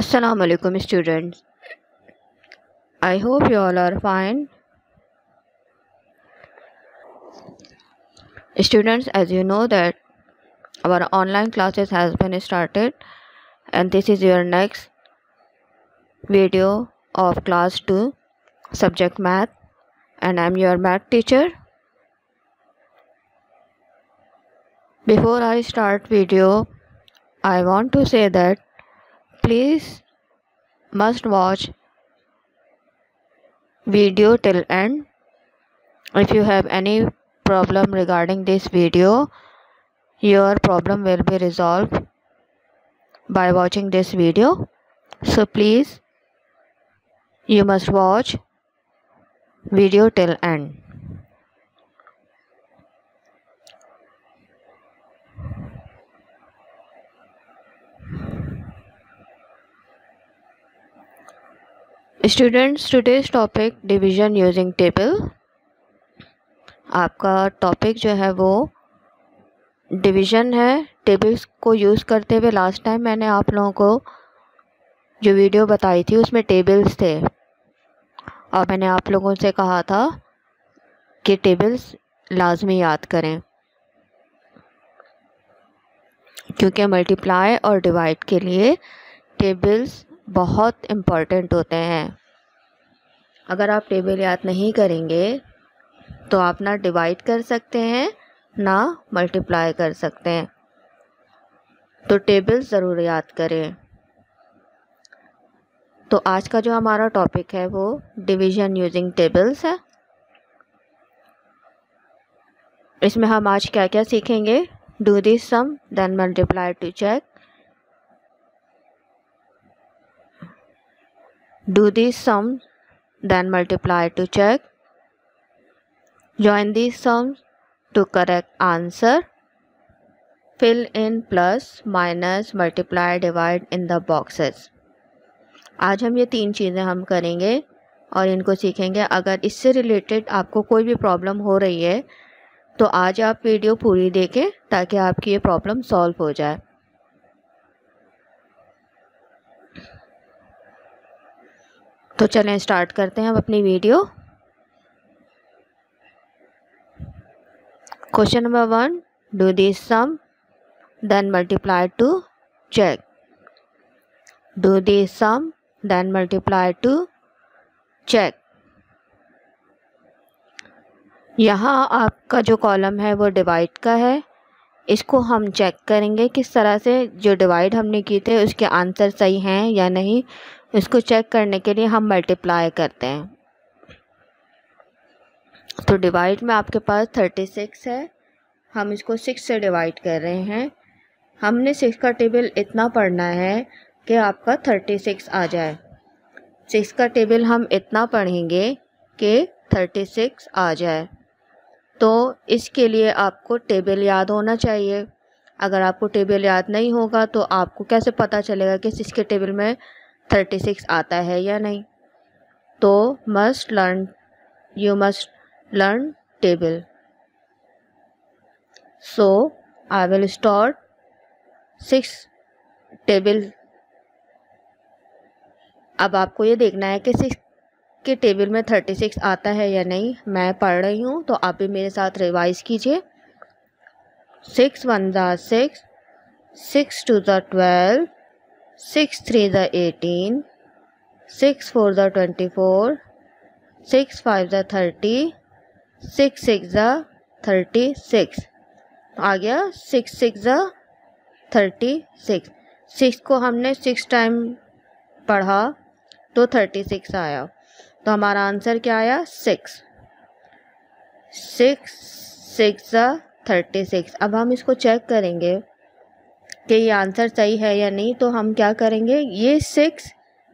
Assalamu alaikum students. I hope you all are fine. Students, as you know that our online classes has been started and this is your next video of class 2 subject math and I am your math teacher. Before I start video, I want to say that please must watch video till end. If you have any problem regarding this video, your problem will be resolved by watching this video. So please, you must watch video till end. Students, today's topic division using table. आपका topic जो है वो division है tables को use करते हुए। Last time मैंने आप लोगों को जो वीडियो बताई थी उसमें टेबल्स थे और मैंने आप लोगों से कहा था कि टेबल्स लाजमी याद करें क्योंकि मल्टीप्लाई और डिवाइड के लिए टेबल्स बहुत इम्पॉर्टेंट होते हैं। अगर आप टेबल याद नहीं करेंगे तो आप ना डिवाइड कर सकते हैं ना मल्टीप्लाई कर सकते हैं, तो टेबल्स ज़रूर याद करें। तो आज का जो हमारा टॉपिक है वो डिवीज़न यूजिंग टेबल्स है। इसमें हम आज क्या क्या सीखेंगे? Do this sum then multiply to check, do these sums then multiply to check, join these sums to correct answer, fill in plus minus multiply divide in the boxes। आज हम ये 3 चीज़ें हम करेंगे और इनको सीखेंगे। अगर इससे रिलेटेड आपको कोई भी प्रॉब्लम हो रही है तो आज आप वीडियो पूरी देखें ताकि आपकी ये प्रॉब्लम सॉल्व हो जाए। तो चलें स्टार्ट करते हैं हम अपनी video. Question number 1, do this sum then multiply to check, do this sum then multiply to check. यहाँ आपका जो कॉलम है वो डिवाइड का है, इसको हम चेक करेंगे किस तरह से जो डिवाइड हमने किए थे उसके आंसर सही हैं या नहीं। इसको चेक करने के लिए हम मल्टीप्लाई करते हैं। तो डिवाइड में आपके पास 36 है, हम इसको 6 से डिवाइड कर रहे हैं। हमने 6 का टेबल इतना पढ़ना है कि आपका 36 आ जाए। 6 का टेबल हम इतना पढ़ेंगे कि 36 आ जाए। तो इसके लिए आपको टेबल याद होना चाहिए। अगर आपको टेबल याद नहीं होगा तो आपको कैसे पता चलेगा कि 6 के टेबल में 36 आता है या नहीं? तो you must learn table. So I will start 6 table. अब आपको ये देखना है कि 6 के टेबल में 36 आता है या नहीं। मैं पढ़ रही हूँ तो आप भी मेरे साथ रिवाइज कीजिए। 6 1 ज़ा 6, 6 2 ज़ा 12, 6 3 ज़ा 18, 6 4 ज़ा 24, 6 5 ज़ा 30, 6 6 ज़ा 36 आ गया। 6 6 ज़ा 36। 6 को हमने 6 टाइम पढ़ा तो 36 आया। तो हमारा आंसर क्या आया? 6 6 6 ज़ा 36। अब हम इसको चेक करेंगे कि ये आंसर सही है या नहीं। तो हम क्या करेंगे, ये 6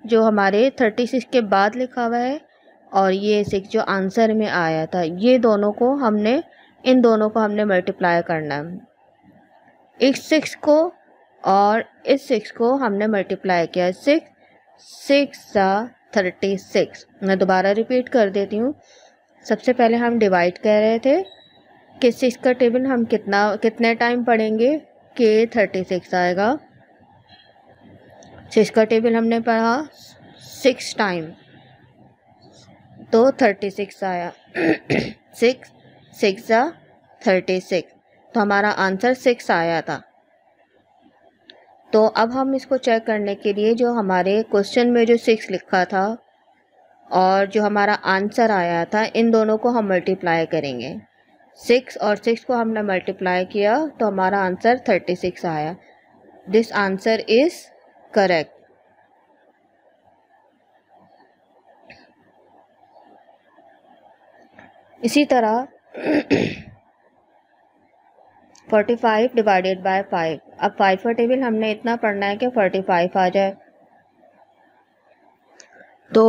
जो हमारे 36 के बाद लिखा हुआ है और ये 6 जो आंसर में आया था, ये दोनों को हमने इन दोनों को हमने मल्टीप्लाई करना है। इस 6 को और इस 6 को हमने मल्टीप्लाई किया। 6 6 ज़ा 36। मैं दोबारा रिपीट कर देती हूँ। सबसे पहले हम डिवाइड कर रहे थे कि 6 का टेबल हम कितने टाइम पढ़ेंगे कि 36 आएगा। 6 का टेबल हमने पढ़ा 6 टाइम तो 36 आया। 6 6 जा 36, तो हमारा आंसर 6 आया था। तो अब हम इसको चेक करने के लिए जो हमारे क्वेश्चन में जो 6 लिखा था और जो हमारा आंसर आया था, इन दोनों को हम मल्टीप्लाई करेंगे। 6 और 6 को हमने मल्टीप्लाई किया तो हमारा आंसर 36 आया। This answer is correct. इसी तरह 45 डिवाइडेड बाय 5। अब 5 का टेबल हमने इतना पढ़ना है कि 45 आ जाए। तो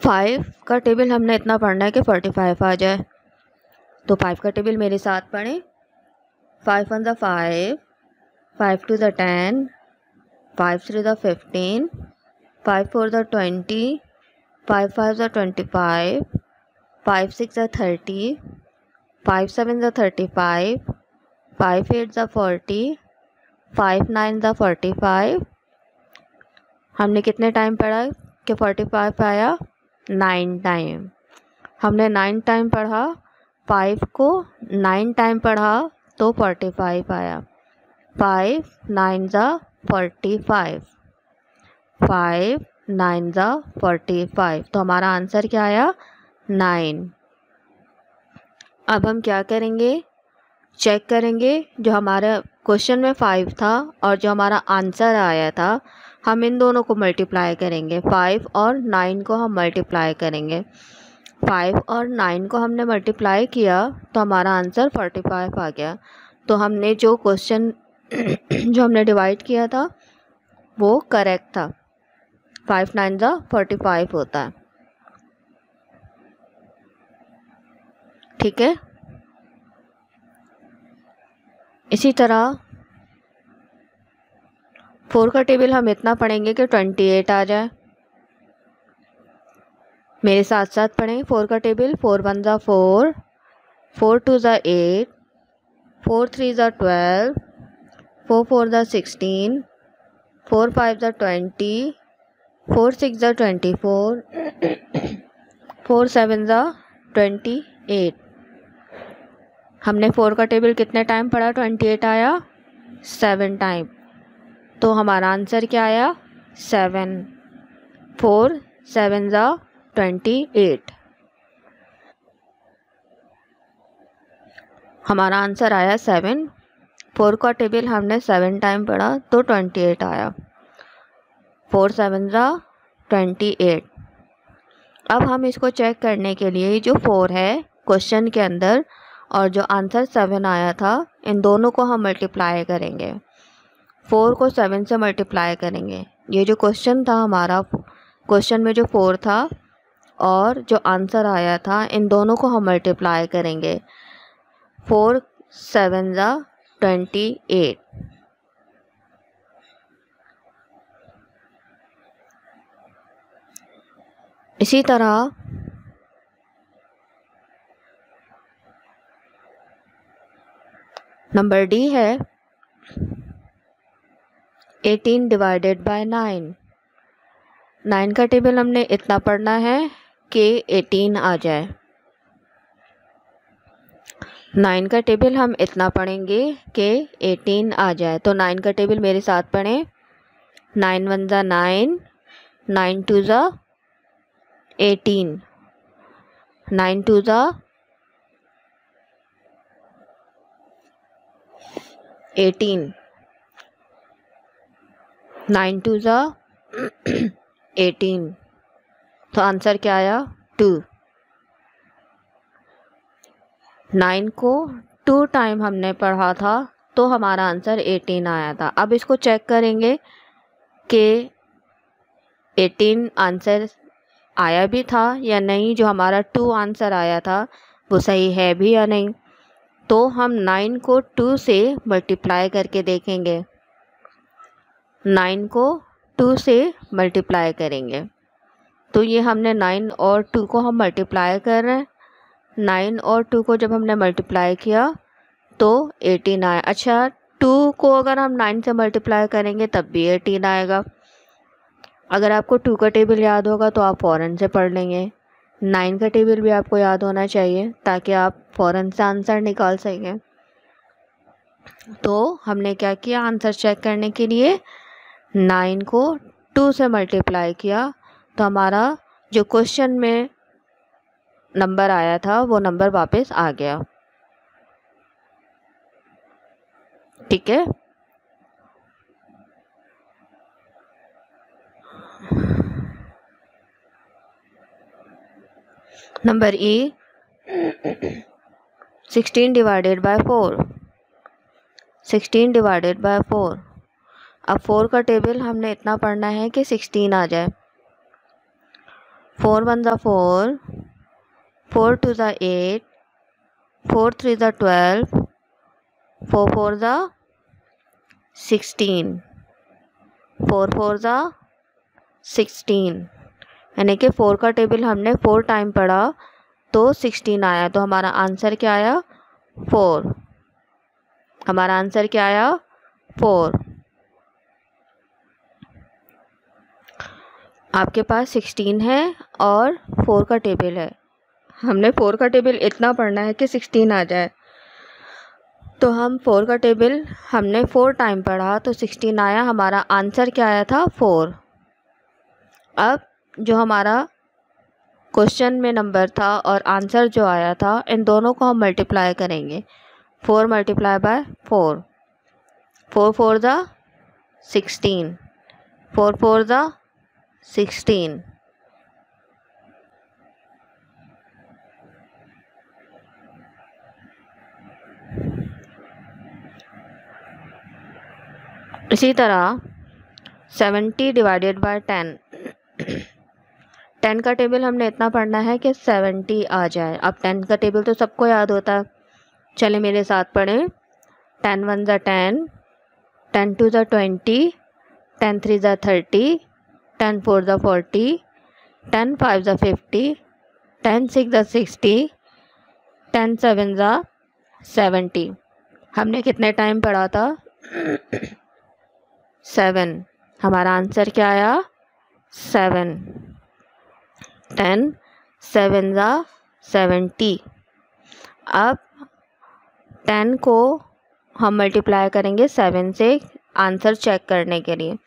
5 का टेबल हमने इतना पढ़ना है कि 45 आ जाए। तो 5 का टेबल मेरे साथ पढ़ें। 5 1 * 5, 5 2 * 10, 5 3 * 15, 5 4 * 20, 5 5 * 25, 5 6 * 30, 5 7 * 35, 5 8 * 40, 5 9 * 45। हमने कितने टाइम पढ़ा कि 45 आया? 9 टाइम। हमने 9 टाइम पढ़ा, 5 को 9 टाइम पढ़ा तो 45 आया। 5 9 * 45, 5 9 * 45, तो हमारा आंसर क्या आया? 9। अब हम क्या करेंगे? चेक करेंगे जो हमारा क्वेश्चन में 5 था और जो हमारा आंसर आया था, हम इन दोनों को मल्टीप्लाई करेंगे। 5 और 9 को हम मल्टीप्लाई करेंगे। 5 और 9 को हमने मल्टीप्लाई किया तो हमारा आंसर 45 आ गया। तो हमने जो क्वेश्चन जो हमने डिवाइड किया था वो करेक्ट था। 5 9 * 45 होता है। ठीक है। इसी तरह 4 का टेबल हम इतना पढ़ेंगे कि 28 आ जाए। मेरे साथ साथ पढ़ें 4 का टेबल। 4 1 * 4, 4 2 * 8, 4 3 * 12, 4 4 * 16, 4 5 * 20, 4 6 * 24, 4 7 * 28। हमने 4 का टेबल कितने टाइम पढ़ा? 28 आया 7 टाइम। तो हमारा आंसर क्या आया? 7। 4 7 * 28। हमारा आंसर आया 7। 4 का टेबल हमने 7 टाइम पढ़ा तो 28 आया। 4 7 * 28। अब हम इसको चेक करने के लिए जो 4 है क्वेश्चन के अंदर और जो आंसर 7 आया था, इन दोनों को हम मल्टीप्लाई करेंगे। 4 को 7 से मल्टीप्लाई करेंगे। ये जो क्वेश्चन था हमारा, क्वेश्चन में जो 4 था और जो आंसर आया था, इन दोनों को हम मल्टीप्लाई करेंगे। 4 7 * 28। इसी तरह नंबर डी है 18 डिवाइडेड बाय 9। 9 का टेबल हमने इतना पढ़ना है कि 18 आ जाए। 9 का टेबल हम इतना पढ़ेंगे कि 18 आ जाए। तो 9 का टेबल मेरे साथ पढ़ें। 9 1 * 9, 9 2 * 18, 9 2 * 18, 9 2 * 18। तो आंसर क्या आया? 2। 9 को 2 टाइम हमने पढ़ा था तो हमारा आंसर 18 आया था। अब इसको चेक करेंगे कि 18 आंसर आया भी था या नहीं। जो हमारा 2 आंसर आया था वो सही है भी या नहीं। तो हम 9 को 2 से मल्टीप्लाई करके देखेंगे। 9 को 2 से मल्टीप्लाई करेंगे तो ये हमने 9 और 2 को हम मल्टीप्लाई कर रहे हैं। 9 और 2 को जब हमने मल्टीप्लाई किया तो 18 आया। अच्छा, 2 को अगर हम 9 से मल्टीप्लाई करेंगे तब भी 18 आएगा। अगर आपको 2 का टेबल याद होगा तो आप फ़ौरन से पढ़ लेंगे। 9 का टेबल भी आपको याद होना चाहिए ताकि आप फ़ौरन से आंसर निकाल सकें। तो हमने क्या किया, आंसर चेक करने के लिए 9 को 2 से मल्टीप्लाई किया तो हमारा जो क्वेश्चन में नंबर आया था वो नंबर वापस आ गया। ठीक है। Number E 16 divided by 4। 16 divided by 4। अब 4 का टेबल हमने इतना पढ़ना है कि 16 आ जाए। 4 1 4, 4 2 8, 4 3 12, 4 4 16, 4 4 16। यानी कि 4 का टेबल हमने 4 टाइम पढ़ा तो 16 आया। तो हमारा आंसर क्या आया, 4। हमारा आंसर क्या आया, 4। आपके पास 16 है और 4 का टेबल है। हमने 4 का टेबल इतना पढ़ना है कि 16 आ जाए। तो हम 4 का टेबल हमने 4 टाइम पढ़ा तो 16 आया। हमारा आंसर क्या आया था, 4। अब जो हमारा क्वेश्चन में नंबर था और आंसर जो आया था, इन दोनों को हम मल्टीप्लाई करेंगे। 4 मल्टीप्लाई बाय 4, 4 4 16, 4 4 16। इसी तरह 70 डिवाइडेड बाय 10। 10 का टेबल हमने इतना पढ़ना है कि 70 आ जाए। अब 10 का टेबल तो सबको याद होता है, चले मेरे साथ पढ़ें। 10 1 10, 10 2 20, 10 3 30, 10 4 40, 10 5 50, 10 6 60, 10 7 70। हमने कितने टाइम पढ़ा था, 7। हमारा आंसर क्या आया, 7। 10 7 70। अब 10 को हम मल्टीप्लाई करेंगे 7 से आंसर चेक करने के लिए।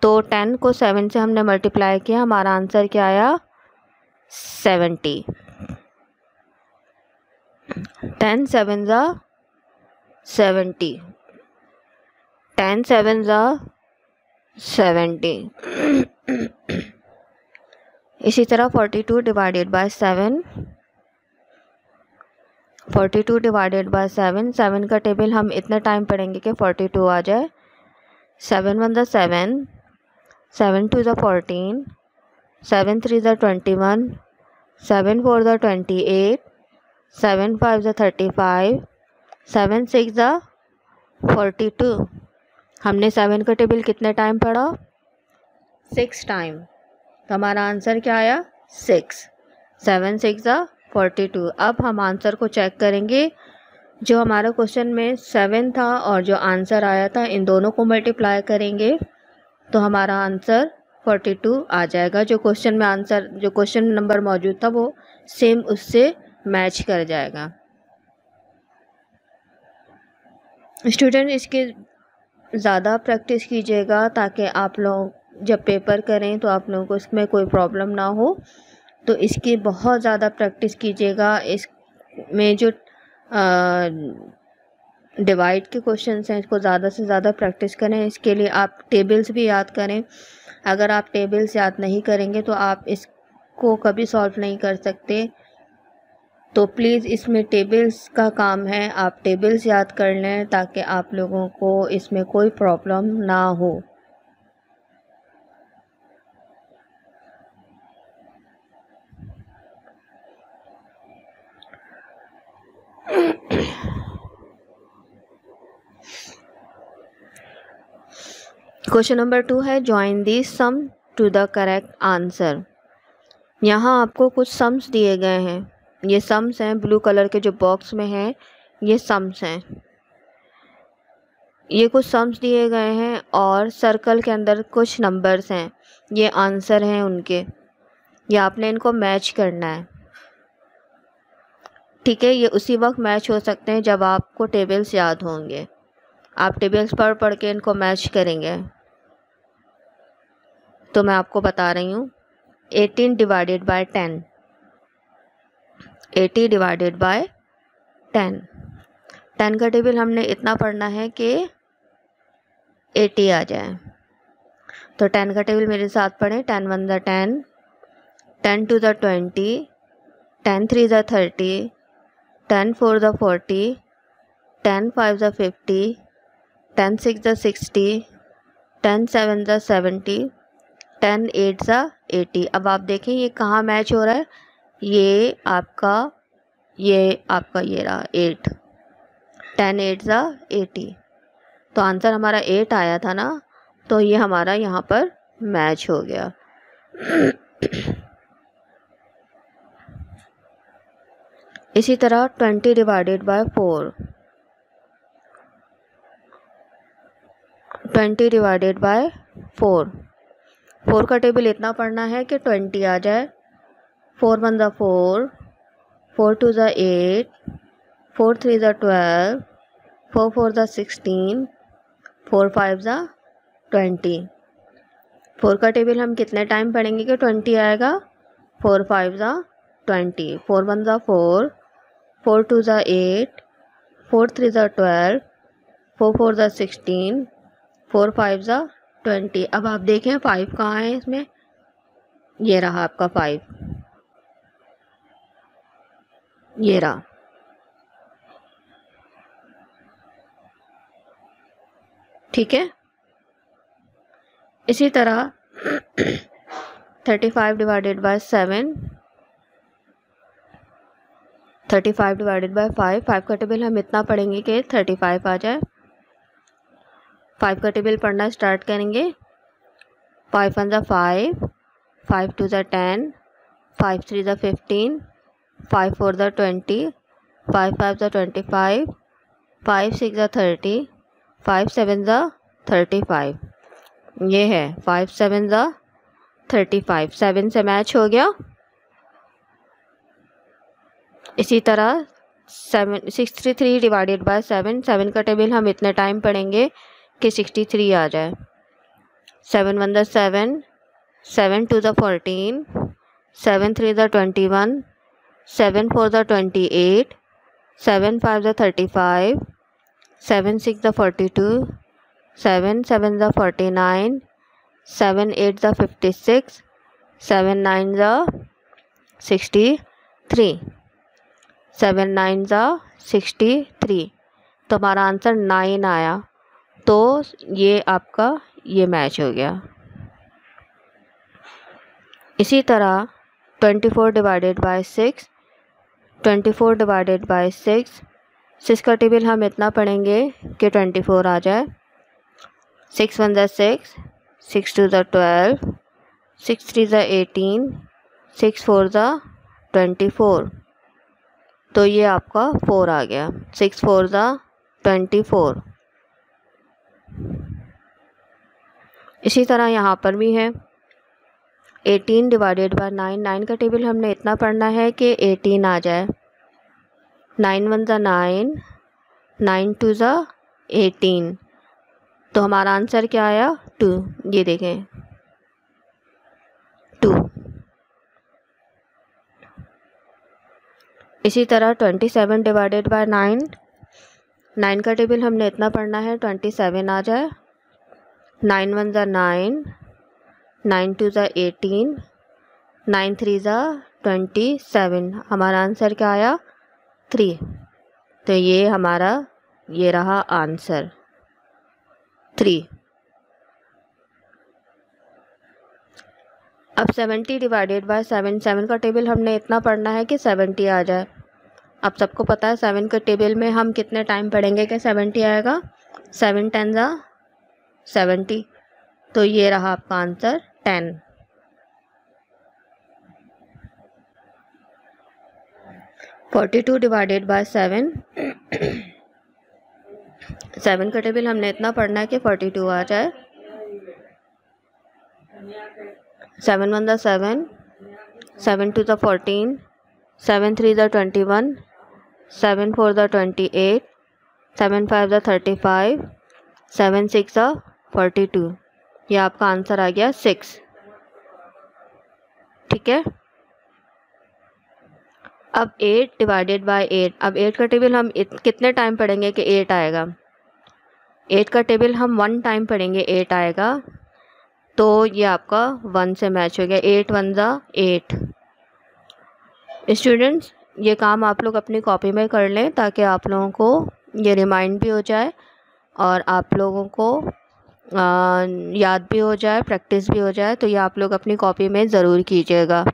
तो 10 को 7 से हमने मल्टीप्लाई किया, हमारा आंसर क्या आया, 70। 10 7 70, 10 7 70। इसी तरह 42 डिवाइडेड बाय 7। 42 divided by 7। 7 का टेबल हम इतने टाइम पढ़ेंगे कि 42 आ जाए। 7 1 7, 7 2 14, 7 3 21, 7 4 28, 7 5 35, 7 6 42। हमने 7 का टेबल कितने टाइम पढ़ा, 6 टाइम। तो हमारा आंसर क्या आया, 6। 7 6 42। अब हम आंसर को चेक करेंगे। जो हमारा क्वेश्चन में 7 था और जो आंसर आया था, इन दोनों को मल्टीप्लाई करेंगे तो हमारा आंसर 42 आ जाएगा। जो क्वेश्चन में आंसर, जो क्वेश्चन नंबर मौजूद था वो सेम उससे मैच कर जाएगा। स्टूडेंट इसके ज़्यादा प्रैक्टिस कीजिएगा ताकि आप लोग जब पेपर करें तो आप लोगों को इसमें कोई प्रॉब्लम ना हो। तो इसकी बहुत ज़्यादा प्रैक्टिस कीजिएगा। इसमें जो डिवाइड के क्वेश्चंस हैं, इसको ज़्यादा से ज़्यादा प्रैक्टिस करें। इसके लिए आप टेबल्स भी याद करें। अगर आप टेबल्स याद नहीं करेंगे तो आप इसको कभी सॉल्व नहीं कर सकते। तो प्लीज़ इसमें टेबल्स का काम है, आप टेबल्स याद कर लें ताकि आप लोगों को इसमें कोई प्रॉब्लम ना हो। क्वेश्चन नंबर 2 है, join this sum to the correct answer. यहाँ आपको कुछ सम्स दिए गए हैं, ये सम्स हैं, ब्लू कलर के जो बॉक्स में हैं ये सम्स हैं। ये कुछ सम्स दिए गए हैं और सर्कल के अंदर कुछ नंबर्स हैं, ये आंसर हैं उनके, ये आपने इनको मैच करना है। ठीक है, ये उसी वक्त मैच हो सकते हैं जब आपको टेबल्स याद होंगे, आप टेबल्स पढ़ पढ़ के इनको मैच करेंगे। तो मैं आपको बता रही हूँ 18 डिवाइडेड बाय 10, 80 डिवाइडेड बाय 10। 10 का टेबल हमने इतना पढ़ना है कि 80 आ जाए। तो 10 का टेबल मेरे साथ पढ़ें। 10 1 ज़ा 10, 10 2 ज़ा 20, 10 3 ज़ा 30, 10 4 ज़ा 40, 10 5 ज़ा 50, 10 6 ज़ा 60, 10 7 ज़ा 70, 10 8 ज़ा 80। अब आप देखें ये कहाँ मैच हो रहा है, ये आपका ये रहा 8, 10 8 ज़ा 80। तो आंसर हमारा 8 आया था ना, तो ये हमारा यहाँ पर मैच हो गया। इसी तरह 20 डिवाइडेड बाय 4, 20 डिवाइडेड बाय 4, 4 का टेबल इतना पढ़ना है कि 20 आ जाए। 4 1 ज़ा 4, 4 2 ज़ा 8, 4 3 ज़ा 12, 4 4 ज़ा 16, 4 5 ज़ा 20। 4 का टेबल हम कितने टाइम पढ़ेंगे कि 20 आएगा। 4 5 ज़ा 20, 4 1 ज़ा 4, 4 2 ज़ा 8, 4 3 ज़ा 12, 4 4 ज़ा 16, 4 5 ज़ा 20। अब आप देखें 5 कहाँ है इसमें, ये रहा आपका 5, ये रहा। ठीक है, इसी तरह 35 डिवाइडेड बाय 7, 35 डिवाइडेड बाय 5, 5 का टेबल हम इतना पढ़ेंगे कि 35 आ जाए। 5 का टेबल पढ़ना स्टार्ट करेंगे। 5 1 ज़ा 5, 5 2 ज़ा 10, 5 3 ज़ा 15, 5 4 ज़ा 20, 5 5 ज़ा 25, 5 6 ज़ा 30, 5 7 ज़ा 35। ये है 5 7 ज़ा 35, 7 से मैच हो गया। इसी तरह 63 डिवाइडेड बाय 7, 7 का टेबल हम इतने टाइम पढ़ेंगे कि 63 आ जाए। 7 1 ज़ा 7, 7 2 ज़ा 14, 7 3 ज़ा 21, 7 4 ज़ा 28, 7 5 ज़ा 35, 7 6 ज़ा 42, 7 7 ज़ा 49, 7 8 ज़ा 56, 7 9 ज़ा 63, 7 9 ज़ा 63। तो हमारा आंसर 9 आया। तो ये आपका ये मैच हो गया। इसी तरह 24 डिवाइडेड बाय 6, 24 डिवाइडेड बाय 6, 6 का टेबल हम इतना पढ़ेंगे कि 24 आ जाए। 6 1 ज़ा 6, 6 2 ज़ा 12, 6 3 ज़ा 18, 6 4 ज़ा 24। तो ये आपका 4 आ गया। 6 4 ज़ा 24। इसी तरह यहाँ पर भी है 18 डिवाइडेड बाय 9, 9 का टेबल हमने इतना पढ़ना है कि 18 आ जाए। 9 1 ज़ा 9, 9 2 ज़ा 18। तो हमारा आंसर क्या आया 2। ये देखें 2। इसी तरह 27 डिवाइडेड बाय 9, 9 का टेबल हमने इतना पढ़ना है 27 आ जाए। 9 1 ज़ा 9, 9 2 ज़ा 18, 9 3 ज़ा 27। हमारा आंसर क्या आया 3। तो ये हमारा ये रहा आंसर 3। अब 70 डिवाइडेड बाय 7, 7 का टेबल हमने इतना पढ़ना है कि 70 आ जाए। अब सबको पता है 7 के टेबल में हम कितने टाइम पढ़ेंगे कि 70 आएगा। 7 10 ज़ा 70। तो ये रहा आपका आंसर 10। 42 डिवाइडेड बाय 7, 7 का टेबल हमने इतना पढ़ना है कि 42 आ जाए। 7 1 the 7, 7 2 the 14, 7 3 the 21, 7 4 the 28, 7 5 the 35, 7 6 the 42। ये आपका आंसर आ गया 6। ठीक है। अब 8 डिवाइडेड बाय 8, अब 8 का टेबल हम कितने टाइम पढ़ेंगे कि 8 आएगा? 8 का टेबल हम 1 टाइम पढ़ेंगे, 8 आएगा। तो ये आपका 1 से मैच हो गया। 8 1 ज़ा 8। स्टूडेंट्स, ये काम आप लोग अपनी कॉपी में कर लें ताकि आप लोगों को ये रिमाइंड भी हो जाए और आप लोगों को याद भी हो जाए, प्रैक्टिस भी हो जाए। तो ये आप लोग अपनी कॉपी में ज़रूर कीजिएगा।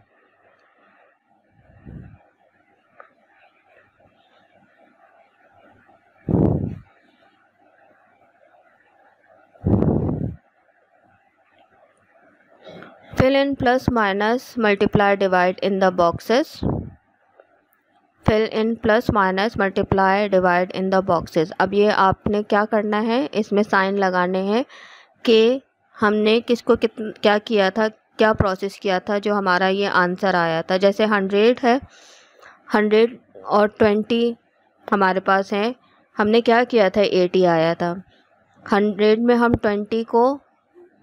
Fill in plus minus multiply divide in the boxes. Fill in plus minus multiply divide in the boxes. अब ये आपने क्या करना है, इसमें साइन लगाने हैं कि हमने किसको क्या किया था, क्या प्रोसेस किया था जो हमारा ये आंसर आया था। जैसे 100 है, 100 और 20 हमारे पास है, हमने क्या किया था, 80 आया था। 100 में हम 20 को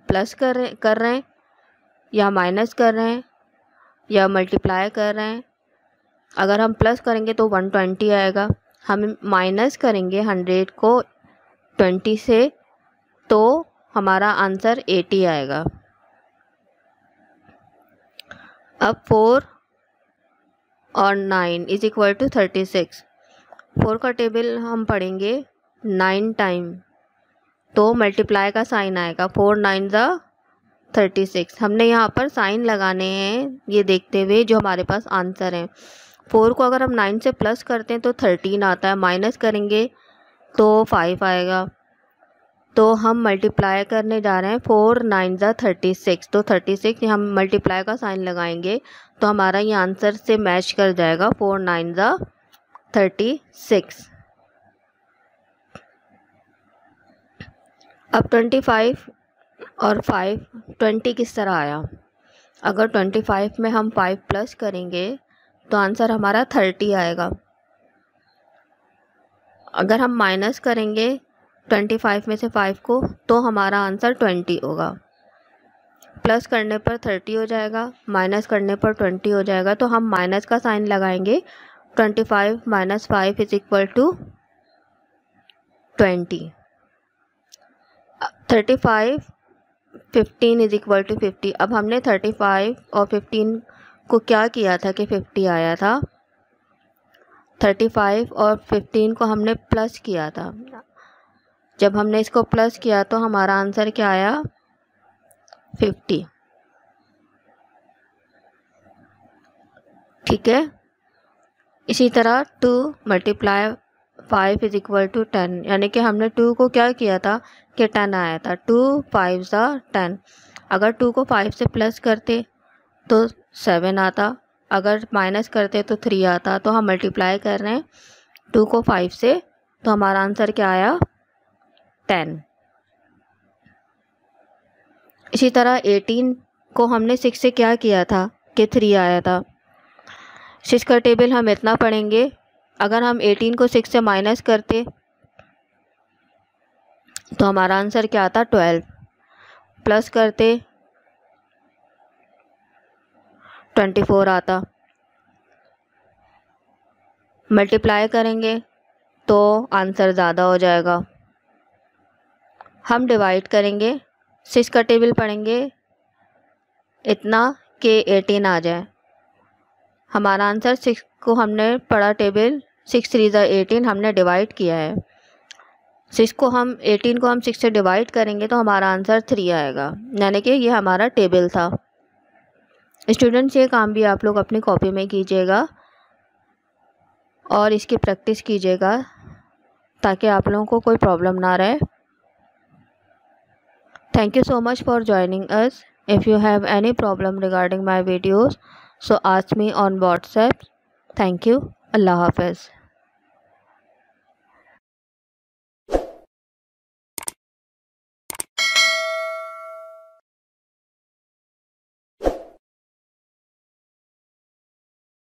प्लस कर रहे हैं या माइनस कर रहे हैं या मल्टीप्लाई कर रहे हैं। अगर हम प्लस करेंगे तो 120 आएगा, हम माइनस करेंगे 100 को 20 से तो हमारा आंसर 80 आएगा। अब 4 और 9 इज इक्वल टू 36। 4 का टेबल हम पढ़ेंगे 9 टाइम तो मल्टीप्लाई का साइन आएगा। 4 9 ज़ा 36। हमने यहाँ पर साइन लगाने हैं ये देखते हुए जो हमारे पास आंसर है। 4 को अगर हम 9 से प्लस करते हैं तो 13 आता है, माइनस करेंगे तो 5 आएगा। तो हम मल्टीप्लाई करने जा रहे हैं। 4 9 ज़ा 36, तो 36 हम मल्टीप्लाई का साइन लगाएंगे तो हमारा ये आंसर से मैच कर जाएगा। 4 9 ज़ा 36। अब 25 और 5, 20 किस तरह आया? अगर 25 में हम 5 प्लस करेंगे तो आंसर हमारा 30 आएगा। अगर हम माइनस करेंगे 25 में से 5 को तो हमारा आंसर 20 होगा। प्लस करने पर 30 हो जाएगा, माइनस करने पर 20 हो जाएगा। तो हम माइनस का साइन लगाएंगे। 25 minus 5 is equal to 20। 35 15 is equal to 50। अब हमने 35 और 15 को क्या किया था कि 50 आया था। 35 और 15 को हमने प्लस किया था। जब हमने इसको प्लस किया तो हमारा आंसर क्या आया, 50। ठीक है। इसी तरह 2 मल्टीप्लाई 5 इज इक्वल टू 10, यानी कि हमने 2 को क्या किया था कि 10 आया था। 2 5 ज़ा 10। अगर 2 को 5 से प्लस करते तो 7 आता, अगर माइनस करते तो 3 आता। तो हम मल्टीप्लाई कर रहे हैं 2 को 5 से, तो हमारा आंसर क्या आया, 10। इसी तरह 18 को हमने 6 से क्या किया था कि 3 आया था। 6 का टेबल हम इतना पढ़ेंगे। अगर हम 18 को 6 से माइनस करते तो हमारा आंसर क्या आता, 12। प्लस करते 24 आता। मल्टीप्लाई करेंगे तो आंसर ज़्यादा हो जाएगा। हम डिवाइड करेंगे, 6 का टेबल पढ़ेंगे इतना कि 18 आ जाए। हमारा आंसर 6 को हमने पढ़ा टेबल 6 3 ज़ा 18, हमने डिवाइड किया है। 6 को हम 18 को हम 6 से डिवाइड करेंगे तो हमारा आंसर 3 आएगा, यानी कि ये हमारा टेबल था। स्टूडेंट्स, ये काम भी आप लोग अपनी कॉपी में कीजिएगा और इसकी प्रैक्टिस कीजिएगा ताकि आप लोगों को कोई प्रॉब्लम ना रहे। Thank you so much for joining us. If you have any problem regarding my videos, so ask me on WhatsApp. Thank you. अल्लाह हाफ़िज़।